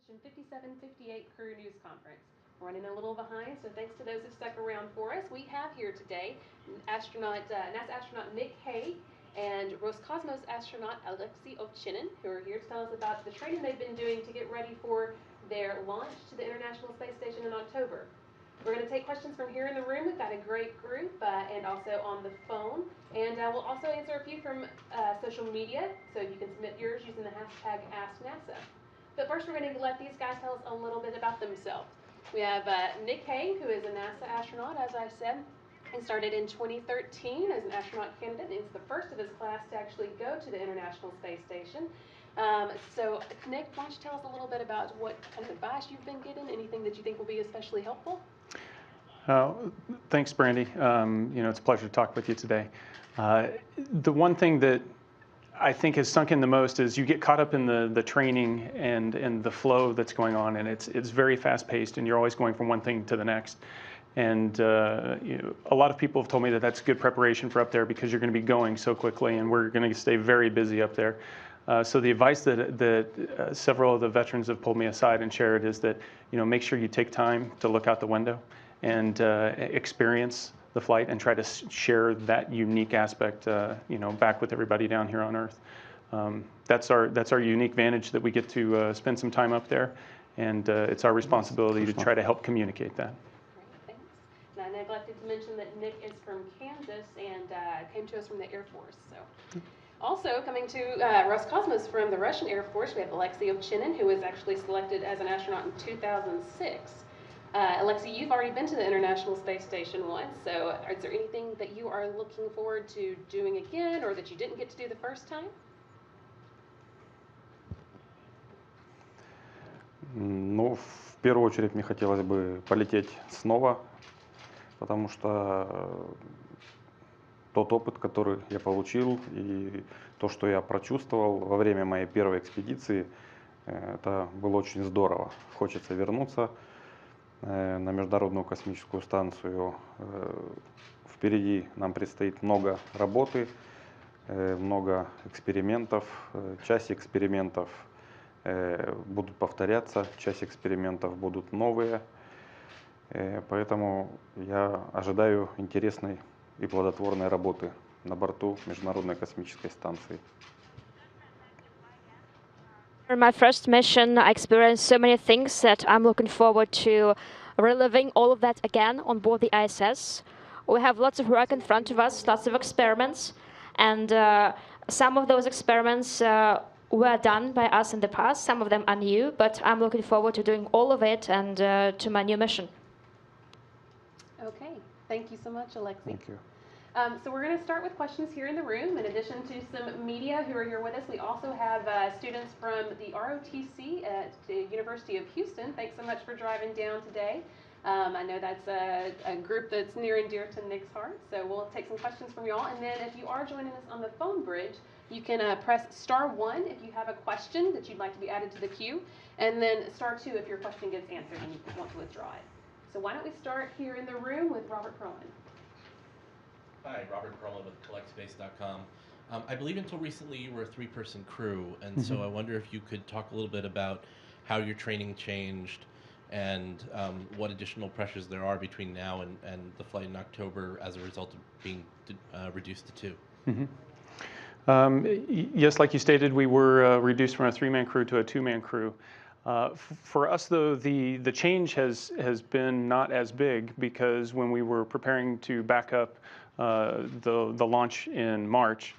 Mission 5758 Crew News Conference. We're running a little behind, so thanks to those who stuck around for us. We have here today NASA astronaut Nick Hay and Roscosmos astronaut Alexei Ovchinin, who are here to tell us about the training they've been doing to get ready for their launch to the International Space Station in October. We're going to take questions from here in the room. We've got a great group and also on the phone. And we'll also answer a few from social media, so you can submit yours using the hashtag AskNASA. But first, we're going to let these guys tell us a little bit about themselves. We have Nick Hay, who is a NASA astronaut, as I said. He started in 2013 as an astronaut candidate, and he's the first of his class to actually go to the International Space Station. So, Nick, why don't you tell us a little bit about what kind of advice you've been getting, anything that you think will be especially helpful? Thanks, Brandy. It's a pleasure to talk with you today. The one thing that I think has sunk in the most is you get caught up in the training and the flow that's going on, and it's very fast-paced, and you're always going from one thing to the next. And a lot of people have told me that that's good preparation for up there because you're going to be going so quickly, and we're going to stay very busy up there. So the advice that several of the veterans have pulled me aside and shared is that make sure you take time to look out the window and experience the flight and try to share that unique aspect back with everybody down here on Earth. That's our unique vantage, that we get to spend some time up there, and it's our responsibility to try to help communicate that. Great, thanks. And I neglected to mention that Nick is from Kansas and came to us from the Air Force. So, also coming to Roscosmos from the Russian Air Force, we have Alexei Ovchinin, who was actually selected as an astronaut in 2006. Alexei, you've already been to the International Space Station once, so is there anything that you are looking forward to doing again, or that you didn't get to do the first time? Ну, в первую очередь мне хотелось бы полететь снова, потому что тот опыт, который я получил, и то, что я прочувствовал во время моей первой экспедиции, это было очень здорово. Хочется вернуться на Международную космическую станцию. Впереди нам предстоит много работы, много экспериментов. Часть экспериментов будут повторяться, часть экспериментов будут новые. Поэтому я ожидаю интересной и плодотворной работы на борту Международной космической станции. For my first mission, I experienced so many things that I'm looking forward to reliving all of that again on board the ISS. We have lots of work in front of us, lots of experiments, and some of those experiments were done by us in the past. Some of them are new, but I'm looking forward to doing all of it and to my new mission. Okay, thank you so much, Alexei. Thank you. So we're going to start with questions here in the room. In addition to some media who are here with us, we also have students from the ROTC at the University of Houston. Thanks so much for driving down today. I know that's a group that's near and dear to Nick's heart, so we'll take some questions from y'all. And then if you are joining us on the phone bridge, you can press *1 if you have a question that you'd like to be added to the queue, and then *2 if your question gets answered and you want to withdraw it. So why don't we start here in the room with Robert Perlman. Hi, Robert Perlman with CollectSpace.com. I believe until recently you were a 3-person crew, and so I wonder if you could talk a little bit about how your training changed and what additional pressures there are between now and the flight in October as a result of being reduced to 2. Yes, like you stated, we were reduced from a 3-man crew to a 2-man crew. For us, though, the change has been not as big, because when we were preparing to back up the launch in March,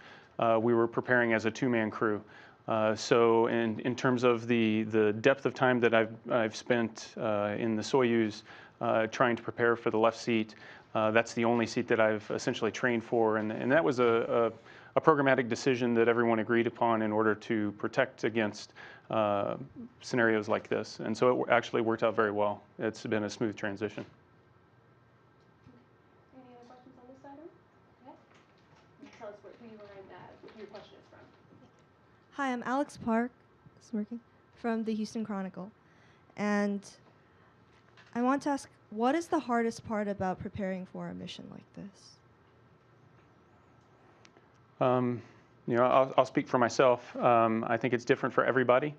we were preparing as a 2-man crew. So in terms of the depth of time that I've spent in the Soyuz trying to prepare for the left seat, that's the only seat that I've essentially trained for, and that was a programmatic decision that everyone agreed upon in order to protect against scenarios like this. And so it actually worked out very well. It's been a smooth transition. Any other questions on this side? Yeah? Tell us who you were and who your question is from. Hi, I'm Alex Park, from the Houston Chronicle. And I want to ask, what is the hardest part about preparing for a mission like this? I'll speak for myself. I think it's different for everybody.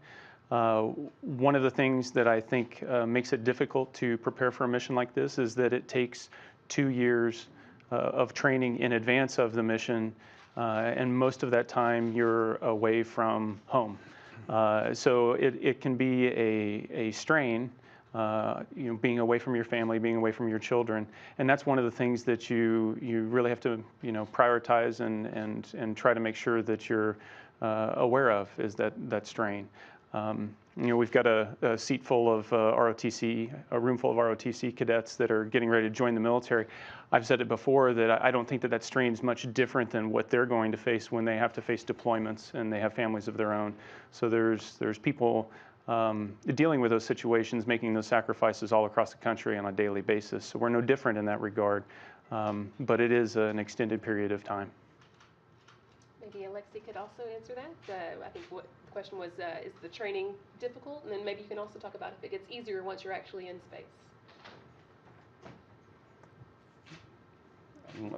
One of the things that I think makes it difficult to prepare for a mission like this is that it takes 2 years of training in advance of the mission, and most of that time you're away from home. So it can be a strain, being away from your family, being away from your children, and that's one of the things that you really have to prioritize and try to make sure that you're aware of, is that strain. We've got a seat full of ROTC, a room full of ROTC cadets that are getting ready to join the military. I've said it before that I don't think that strain is much different than what they're going to face when they have to face deployments and they have families of their own. So there's people dealing with those situations, making those sacrifices all across the country on a daily basis. So we're no different in that regard, but it is an extended period of time. Maybe Alexi could also answer that. I think what the question was, is the training difficult? And then maybe you can also talk about if it gets easier once you're actually in space.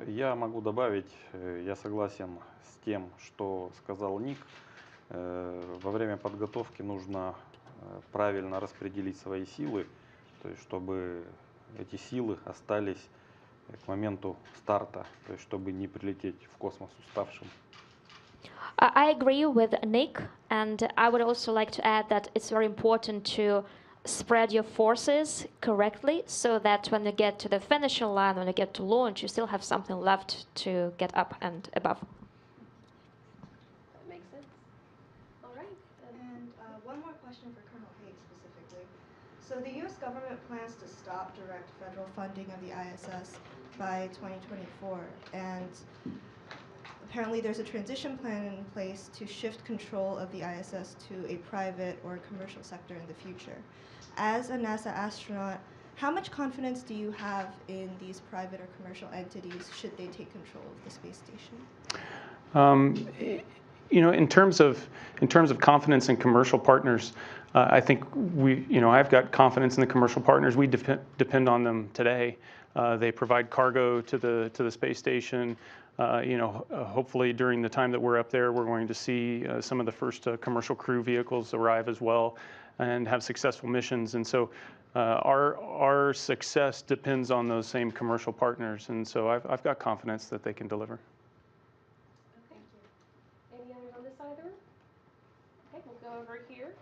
Я могу добавить, я согласен с тем, что сказал Ник. Во время подготовки нужно правильно распределить свои силы, то есть чтобы эти силы остались к моменту старта, то есть чтобы не прилететь в космос уставшим. I agree with Nick, and I would also like to add that it's very important to spread your forces correctly so that when you get to the finishing line, when you get to launch, you still have something left to get up and above. That makes sense. All right. And one more question for Colonel Haig specifically. So the U.S. government plans to stop direct federal funding of the ISS by 2024, and apparently there's a transition plan in place to shift control of the ISS to a private or commercial sector in the future. As a NASA astronaut, how much confidence do you have in these private or commercial entities should they take control of the space station? In terms of confidence in commercial partners, I think I've got confidence in the commercial partners. We depend on them today. They provide cargo to the space station. Hopefully during the time that we're up there, we're going to see some of the first commercial crew vehicles arrive as well and have successful missions. And so our success depends on those same commercial partners. And so I've got confidence that they can deliver. Okay. Any others on this side of the room? Okay, we'll go over here.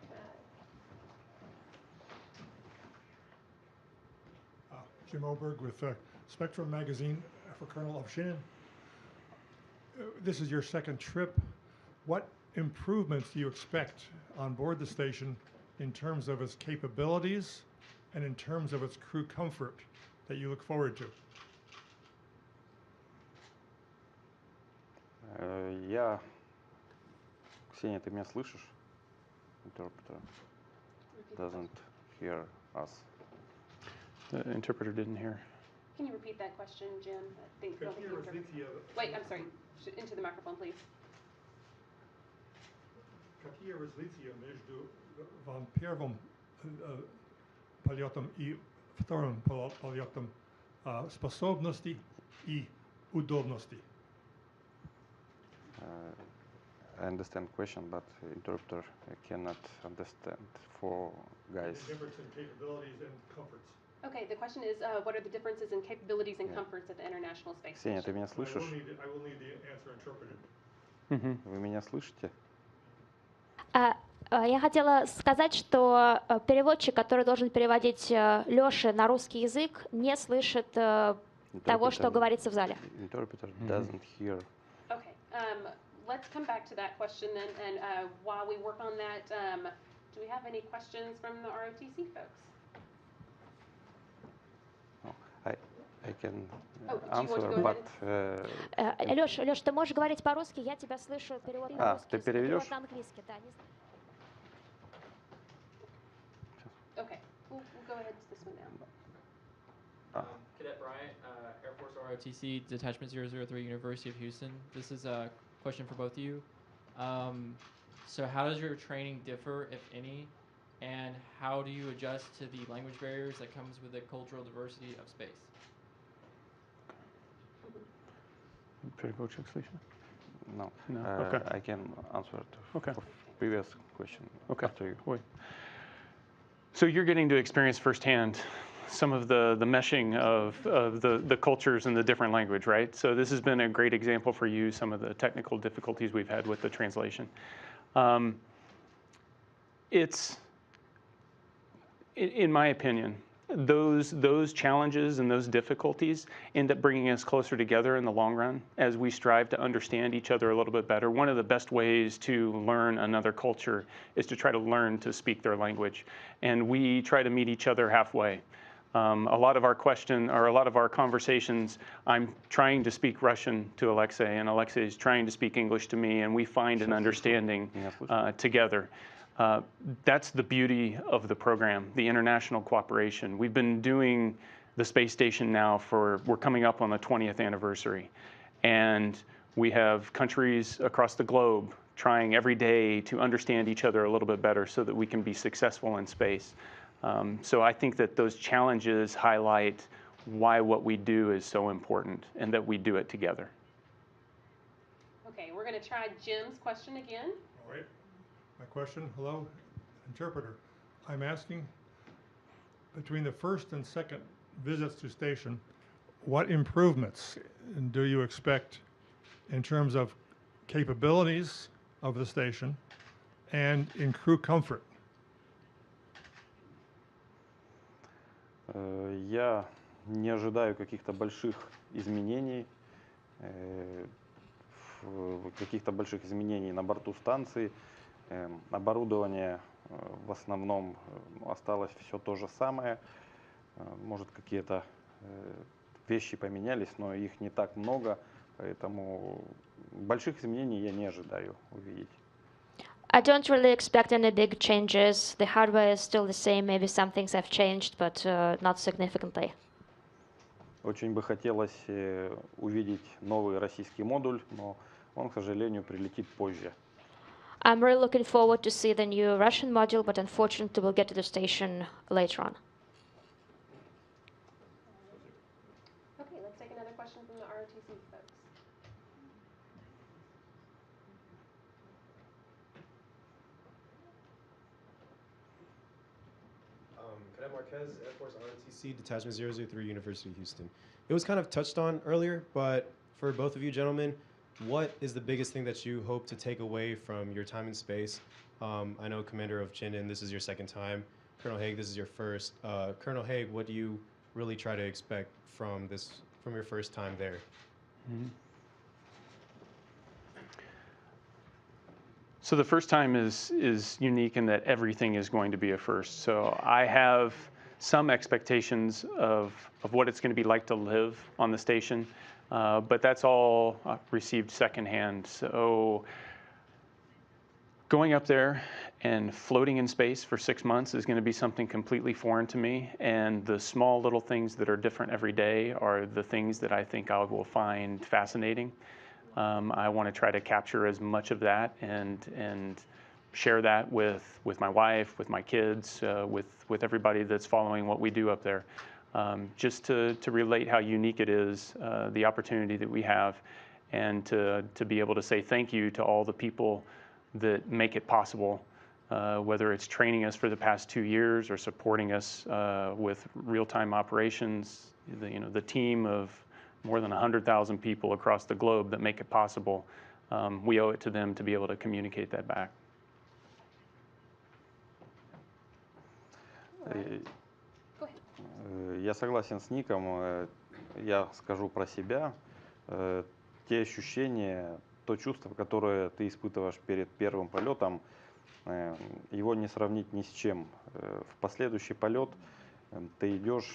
Jim Oberg with Spectrum Magazine for Colonel Ovchinin. This is your second trip. What improvements do you expect on board the station in terms of its capabilities and in terms of its crew comfort that you look forward to? Ксения, ты меня слышишь? Interpreter doesn't hear us. The interpreter didn't hear. Can you repeat that question, Jim? Don't think you heard. Wait, I'm sorry. Into the microphone, please. Какие различия между первым полетом и вторым полетом способностей и удобностей? I understand question, but interpreter cannot understand for guys. The difference in capabilities and comforts. Okay, the question is, what are the differences in capabilities and comforts at the International Space Ксения, Station? ты меня слышишь? I will need the answer interpreted. Вы меня слышите? Я хотела сказать, что переводчик, который должен переводить Лёше на русский язык, не слышит того, что говорится в зале. Interpreter doesn't hear. Okay, let's come back to that question, and while we work on that, do we have any questions from the ROTC folks? I can answer, but... Лёш, ты можешь говорить по-русски? Я тебя слышу. Перевод на русский. ты переведешь? Перевод на английский, да. Okay, we'll go ahead to this one now. Cadet Bryant, Air Force ROTC, Detachment 003, University of Houston. This is a question for both of you. So how does your training differ, if any, and how do you adjust to the language barriers that comes with the cultural diversity of space? Переводчик слышно? No. No. Okay. I can answer it Okay. previous question. Okay. After you. Wait. So you're getting to experience firsthand some of the meshing of the cultures and the different language, right? So this has been a great example for you, some of the technical difficulties we've had with the translation. It's, in my opinion, those challenges and those difficulties end up bringing us closer together in the long run as we strive to understand each other a little bit better. One of the best ways to learn another culture is to try to learn to speak their language. And we try to meet each other halfway. A lot of our conversations, I'm trying to speak Russian to Alexei, and Alexei is trying to speak English to me, and we find an understanding together. That's the beauty of the program, the international cooperation. We've been doing the space station now we're coming up on the 20th anniversary. And we have countries across the globe trying every day to understand each other a little bit better so that we can be successful in space. So I think that those challenges highlight why what we do is so important and that we do it together. Okay, we're going to try Jim's question again. All right. My question, hello, interpreter. I'm asking, between the first and second visits to station, what improvements do you expect in terms of capabilities of the station and in crew comfort? Я не ожидаю каких-то больших изменений, на борту станции. Оборудование в основном осталось все то же самое. Может, какие-то вещи поменялись, но их не так много, поэтому больших изменений я не ожидаю увидеть. I don't really expect any big changes. The hardware is still the same. Maybe some things have changed, but not significantly. Очень бы хотелось увидеть новый российский модуль, но он, к сожалению, прилетит позже. I'm really looking forward to see the new Russian module, but unfortunately we'll get to the station later on. Okay, let's take another question from the ROTC folks. Cadet Marquez, Air Force ROTC, Detachment 003, University of Houston. It was kind of touched on earlier, but for both of you gentlemen, what is the biggest thing that you hope to take away from your time in space? I know Commander of Chinon, this is your second time. Colonel Haig, this is your first. Colonel Haig, what do you really try to expect from your first time there? Mm-hmm. So the first time is unique in that everything is going to be a first. So I have some expectations of what it's going to be like to live on the station, but that's all received secondhand. So going up there and floating in space for 6 months is going to be something completely foreign to me, and the small little things that are different every day are the things that I think I will find fascinating. I want to try to capture as much of that and share that with my wife, with my kids, with everybody that's following what we do up there. Just to relate how unique it is, the opportunity that we have, and to be able to say thank you to all the people that make it possible, whether it's training us for the past 2 years or supporting us with real-time operations, the team of more than 100,000 people across the globe that make it possible. We owe it to them to be able to communicate that back. Я согласен с Ником. Я скажу про себя. Те ощущения, то чувство, которое ты испытываешь перед первым полетом, его не сравнить ни с чем. В последующий полет ты идешь,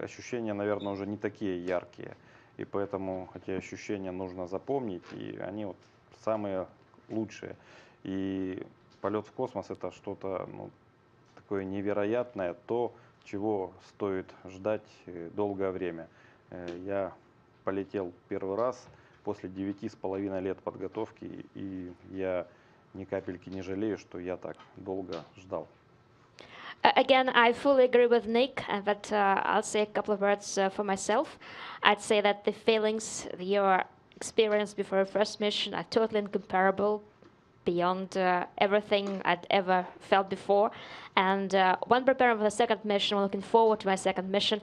ощущения, наверное, уже не такие яркие. И поэтому эти ощущения нужно запомнить, и они вот самые лучшие. И полет в космос — это что-то такое невероятное, то, чего стоит ждать долгое время. Я полетел первый раз после 9,5 лет подготовки, и я ни капельки не жалею, что я так долго ждал. Again, I fully agree with Nick, but I'll say a couple of words for myself. I'd say that the feelings, your experience before your first mission are totally incomparable. beyond everything I'd ever felt before. And when preparing for the second mission, when looking forward to my second mission,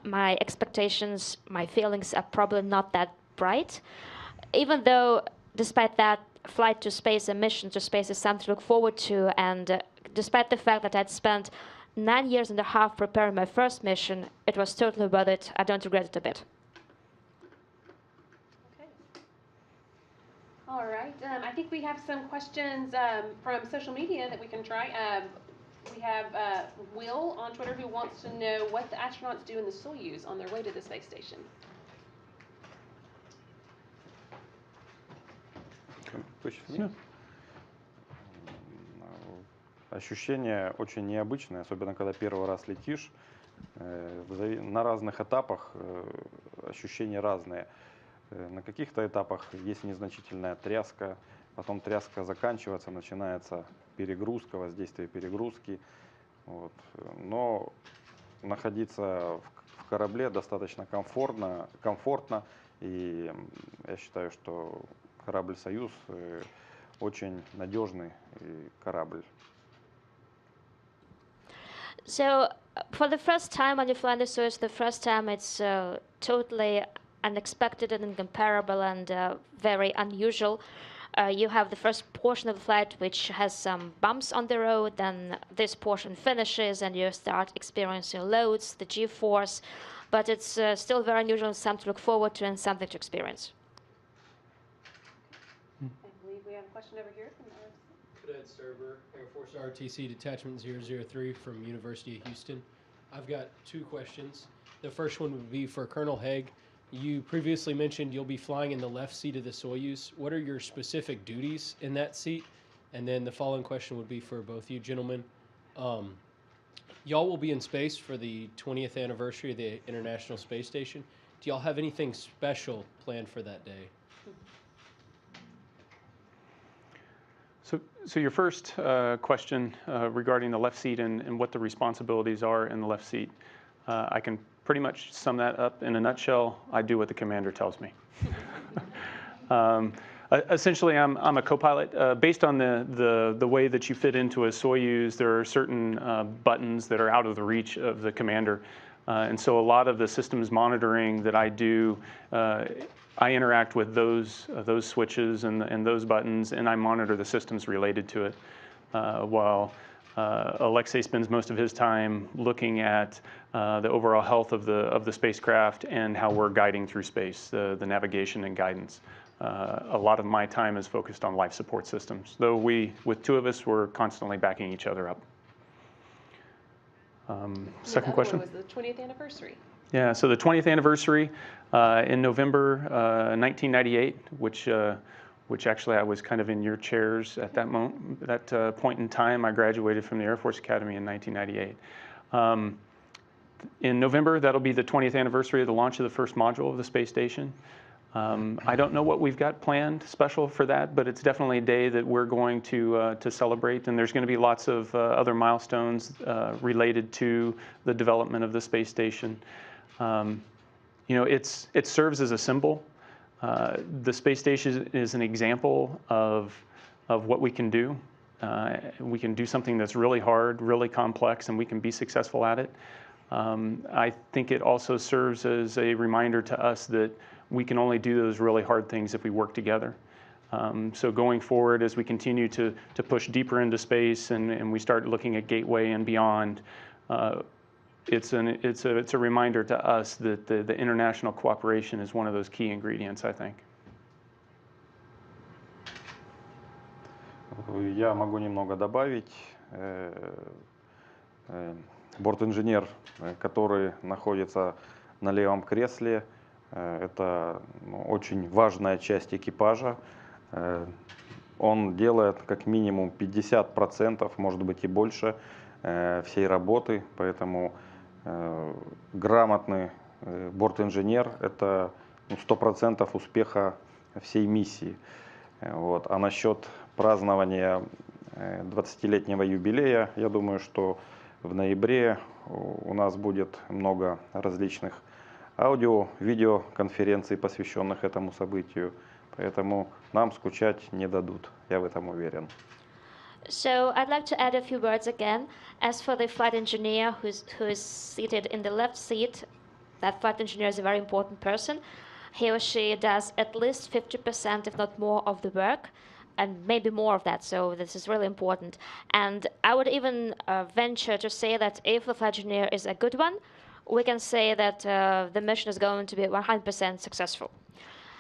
my expectations, my feelings are probably not that bright. Even though, despite that, flight to space and mission to space is something to look forward to, and despite the fact that I'd spent 9 years and a half preparing my first mission, it was totally worth it. I don't regret it a bit. Okay. All right. I think we have some questions from social media that we can try. We have Will on Twitter who wants to know what the astronauts do in the Soyuz on their way to the space station. Ощущение очень необычное, особенно когда первый раз летишь. На разных этапах ощущения разные. На каких-то этапах есть незначительная тряска, потом тряска заканчивается, начинается перегрузка, воздействие перегрузки. Вот. Но находиться в корабле достаточно комфортно, и я считаю, что корабль «Союз» очень надежный корабль. So, for the first time when you fly in the Soyuz, the first time it's totally unexpected and incomparable and very unusual. You have the first portion of the flight which has some bumps on the road, then this portion finishes and you start experiencing loads, the G-force, but it's still very unusual and something to look forward to and something to experience. I believe we have a question over here. Cadet Server, Air Force ROTC Detachment 003 from University of Houston. I've got two questions. The first one would be for Colonel Haig. You previously mentioned you'll be flying in the left seat of the Soyuz. What are your specific duties in that seat? And then the following question would be for both you gentlemen. Y'all will be in space for the 20th anniversary of the International Space Station. Do y'all have anything special planned for that day? So your first question regarding the left seat and what the responsibilities are in the left seat, I can pretty much sum that up in a nutshell. I do what the commander tells me. Essentially, I'm a co-pilot. Based on the way that you fit into a Soyuz, there are certain buttons that are out of the reach of the commander. And so a lot of the systems monitoring that I do, I interact with those switches and those buttons, and I monitor the systems related to it, while Alexei spends most of his time looking at the overall health of the spacecraft and how we're guiding through space, the navigation and guidance. A lot of my time is focused on life support systems, though with two of us, we're constantly backing each other up. Second question? The other one was the 20th anniversary. Yeah, so the 20th anniversary in November 1998, which actually I was kind of in your chairs at that point in time. I graduated from the Air Force Academy in 1998. In November, that'll be the 20th anniversary of the launch of the first module of the space station. I don't know what we've got planned special for that, but it's definitely a day that we're going to celebrate, and there's going to be lots of other milestones related to the development of the space station. You know, it serves as a symbol. The space station is an example of what we can do. We can do something that's really hard, really complex, and we can be successful at it. I think it also serves as a reminder to us that we can only do those really hard things if we work together. So going forward, as we continue to push deeper into space and we start looking at Gateway and beyond, it's a reminder to us that the international cooperation is one of those key ingredients, I think. Я могу немного добавить. Борт-инженер, который находится на левом кресле, это очень важная часть экипажа. Он делает как минимум 50%, может быть и больше, всей работы, поэтому грамотный борт-инженер – это 100% успеха всей миссии. Вот. А насчет празднования 20-летнего юбилея, я думаю, что в ноябре у нас будет много различных аудио-видеоконференций, посвященных этому событию. Поэтому нам скучать не дадут, я в этом уверен. So I'd like to add a few words again. As for the flight engineer who is seated in the left seat, that flight engineer is a very important person. He or she does at least 50%, if not more, of the work, and maybe more of that, so this is really important. And I would even venture to say that if the flight engineer is a good one, we can say that the mission is going to be 100% successful.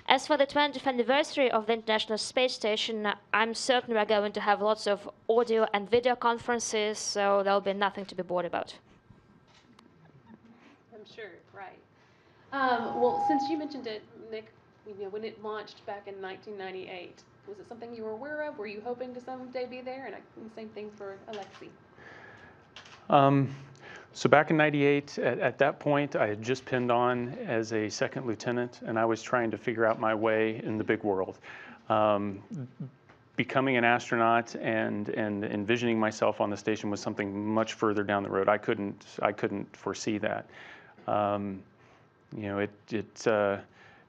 As for the 20th anniversary of the International Space Station, I'm certain we're going to have lots of audio and video conferences, so there'll be nothing to be bored about. I'm sure, right. Well, since you mentioned it, Nick, when it launched back in 1998, was it something you were aware of? Were you hoping to someday be there? And same thing for Alexei. So back in '98, at that point, I had just pinned on as a second lieutenant, and I was trying to figure out my way in the big world. Becoming an astronaut and envisioning myself on the station was something much further down the road. I couldn't foresee that.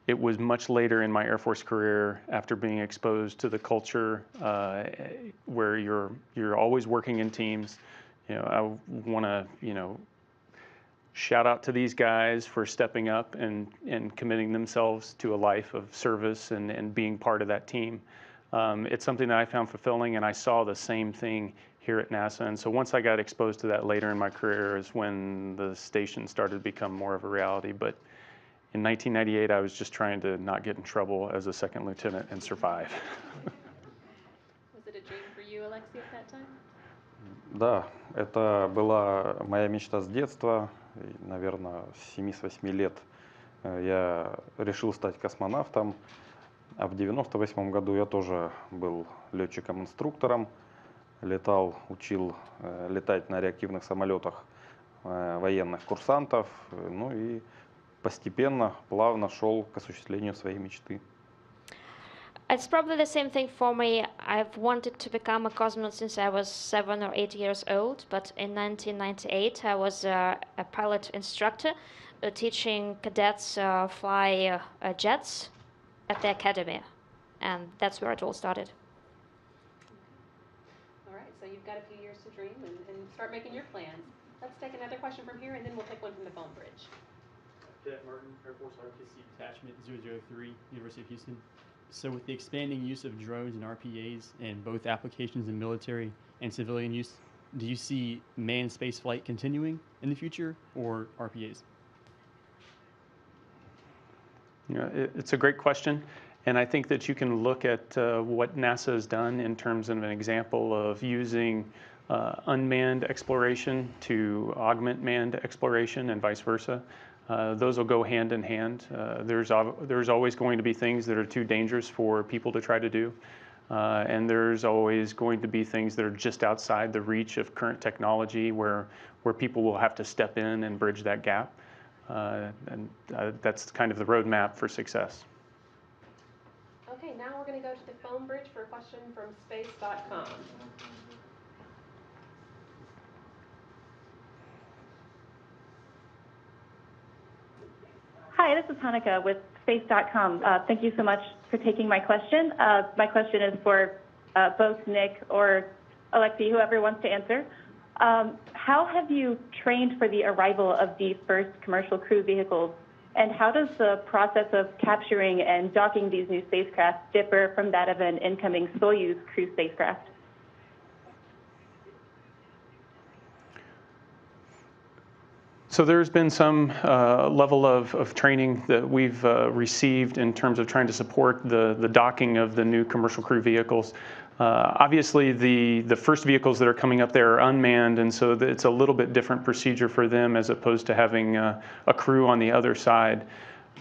It was much later in my Air Force career, after being exposed to the culture where you're always working in teams. I want to, shout out to these guys for stepping up and committing themselves to a life of service and being part of that team. It's something that I found fulfilling, and I saw the same thing here at NASA. And so once I got exposed to that later in my career is when the station started to become more of a reality. But in 1998, I was just trying to not get in trouble as a second lieutenant and survive. Was it a dream for you, Alexei, at that time? Да, это была моя мечта с детства. И, наверное, с 7-8 лет я решил стать космонавтом. А в 98 году я тоже был летчиком-инструктором. Летал, учил летать на реактивных самолетах военных курсантов. Ну и постепенно, плавно шел к осуществлению своей мечты. It's probably the same thing for me. I've wanted to become a cosmonaut since I was 7 or 8 years old, but in 1998 I was a pilot instructor teaching cadets fly jets at the academy, and that's where it all started. All right, so you've got a few years to dream and start making your plans. Let's take another question from here, and then we'll take one from the phone bridge. Cadet Martin, Air Force ROTC Detachment 003, University of Houston. So with the expanding use of drones and RPAs in both applications in military and civilian use, do you see manned spaceflight continuing in the future, or RPAs? It's a great question, and I think that you can look at what NASA has done in terms of an example of using unmanned exploration to augment manned exploration and vice versa. Those will go hand in hand. There's always going to be things that are too dangerous for people to try to do, and there's always going to be things that are just outside the reach of current technology where people will have to step in and bridge that gap. And that's kind of the roadmap for success. Okay, now we're going to go to the phone bridge for a question from space.com. Hi, this is Hanukkah with Space.com. Thank you so much for taking my question. My question is for both Nick or Alexei, whoever wants to answer. How have you trained for the arrival of the first commercial crew vehicles, and how does the process of capturing and docking these new spacecraft differ from that of an incoming Soyuz crew spacecraft? So there's been some level of training that we've received in terms of trying to support the docking of the new commercial crew vehicles. Obviously, the first vehicles that are coming up there are unmanned, and so it's a little bit different procedure for them as opposed to having a crew on the other side.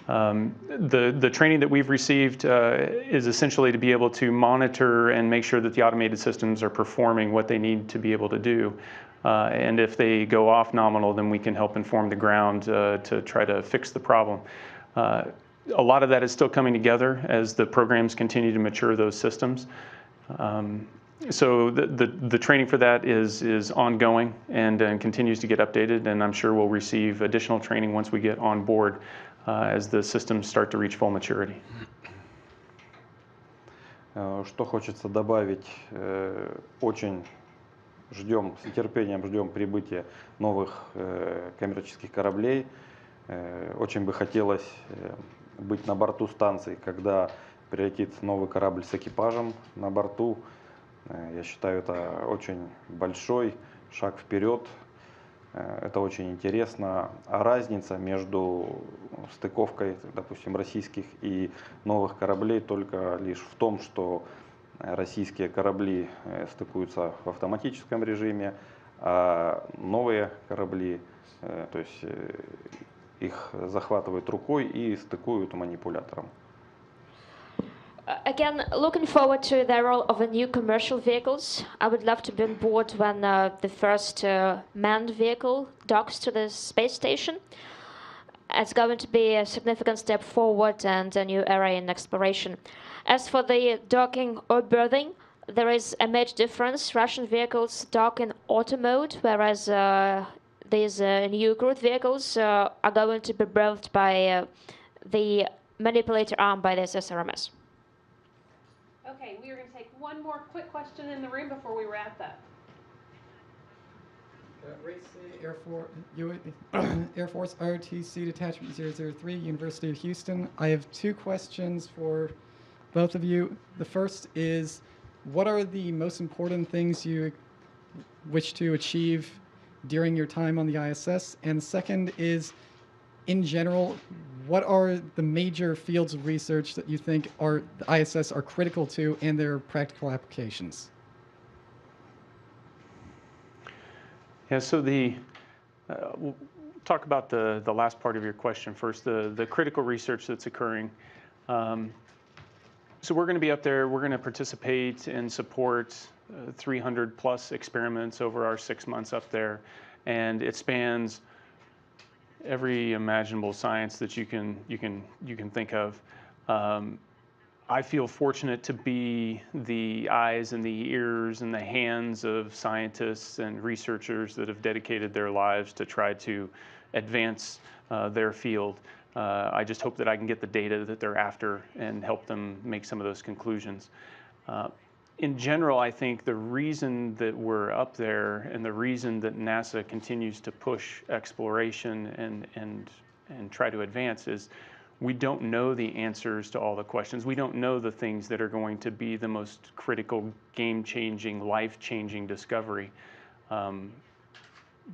The training that we've received is essentially to be able to monitor and make sure that the automated systems are performing what they need to be able to do. And if they go off nominal, then we can help inform the ground to try to fix the problem. A lot of that is still coming together as the programs continue to mature those systems. So the training for that is ongoing and continues to get updated, and I'm sure we'll receive additional training once we get on board as the systems start to reach full maturity. Что хочется добавить, очень ждем, с нетерпением ждем прибытия новых коммерческих кораблей. Очень бы хотелось быть на борту станции, когда прилетит новый корабль с экипажем на борту. Я считаю, это очень большой шаг вперед. Это очень интересно. А разница между стыковкой, допустим, российских и новых кораблей только лишь в том, что российские корабли стыкуются в автоматическом режиме, а новые корабли, то есть их захватывают рукой и стыкуют манипулятором. Again, looking forward to the role of the new commercial vehicles. I would love to be on board when the first manned vehicle docks to the space station. It's going to be a significant step forward and a new era in exploration. As for the docking or berthing, there is a major difference. Russian vehicles dock in auto mode, whereas these new crude vehicles are going to be berthed by the manipulator arm by this SRMS. Okay, we are going to take one more quick question in the room before we wrap up. Air Force ROTC Detachment 003, University of Houston. I have two questions for both of you. The first is, what are the most important things you wish to achieve during your time on the ISS? And the second is, in general, what are the major fields of research that you think the ISS are critical to and their practical applications? Yeah, so we'll talk about the last part of your question first, the critical research that's occurring. So we're going to be up there, we're going to participate and support 300 plus experiments over our 6 months up there, and it spans every imaginable science that you can think of. I feel fortunate to be the eyes and the ears and the hands of scientists and researchers that have dedicated their lives to try to advance their field. I just hope that I can get the data that they're after and help them make some of those conclusions. In general, I think the reason that we're up there and the reason that NASA continues to push exploration and try to advance is we don't know the answers to all the questions. We don't know the things that are going to be the most critical, game-changing, life-changing discovery.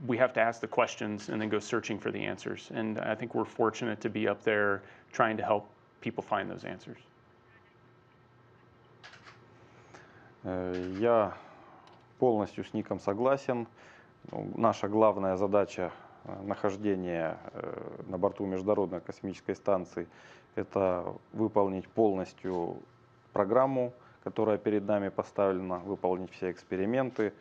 We have to ask the questions and then go searching for the answers. And I think we're fortunate to be up there trying to help people find those answers. Я полностью с Ником согласен. Наша главная задача нахождения на борту Международной космической станции – это выполнить полностью программу, которая перед нами поставлена, выполнить все эксперименты.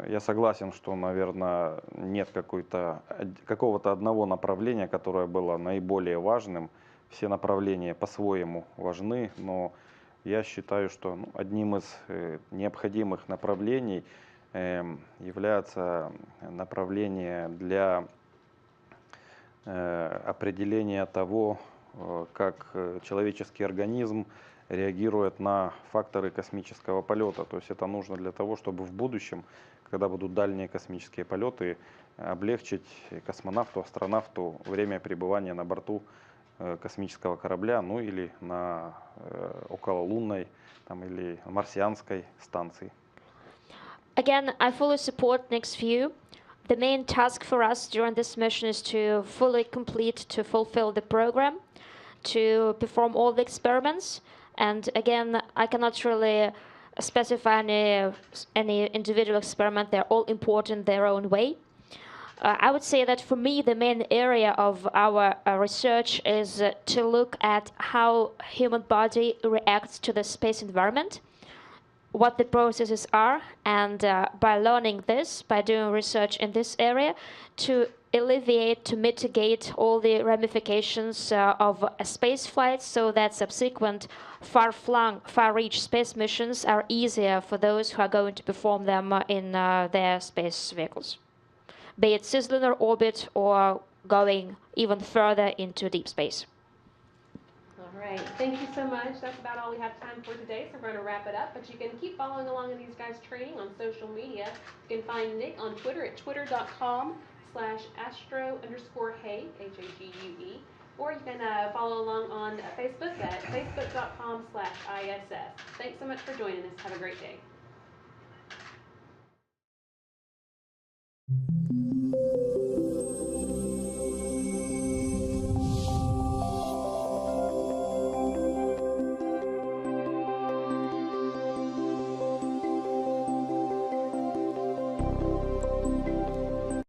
Я согласен, что, наверное, нет какого-то одного направления, которое было наиболее важным. Все направления по-своему важны, но я считаю, что одним из необходимых направлений является направление для определения того, как человеческий организм реагирует на факторы космического полета. То есть это нужно для того, чтобы в будущем, когда будут дальние космические полеты, облегчить космонавту, астронавту время пребывания на борту космического корабля, ну или на окололунной или марсианской станции. Again, I fully support Nick's view. The main task for us during this mission is to fully complete, to fulfill the program, to perform all the experiments. And again, I cannot really specify any individual experiment. They're all important their own way. I would say that for me, the main area of our research is to look at how human body reacts to the space environment, what the processes are, and by learning this, by doing research in this area, to alleviate, to mitigate all the ramifications of a space flight so that subsequent far-flung, far-reach space missions are easier for those who are going to perform them in their space vehicles, be it cislunar orbit or going even further into deep space. All All right, thank you so much. That's about all we have time for today, so we're going to wrap it up. But you can keep following along in these guys' training on social media. You can find Nick on Twitter at twitter.com/astro_Hague, Hague, or you can follow along on Facebook at facebook.com/ISS. Thanks so much for joining us. Have a great day.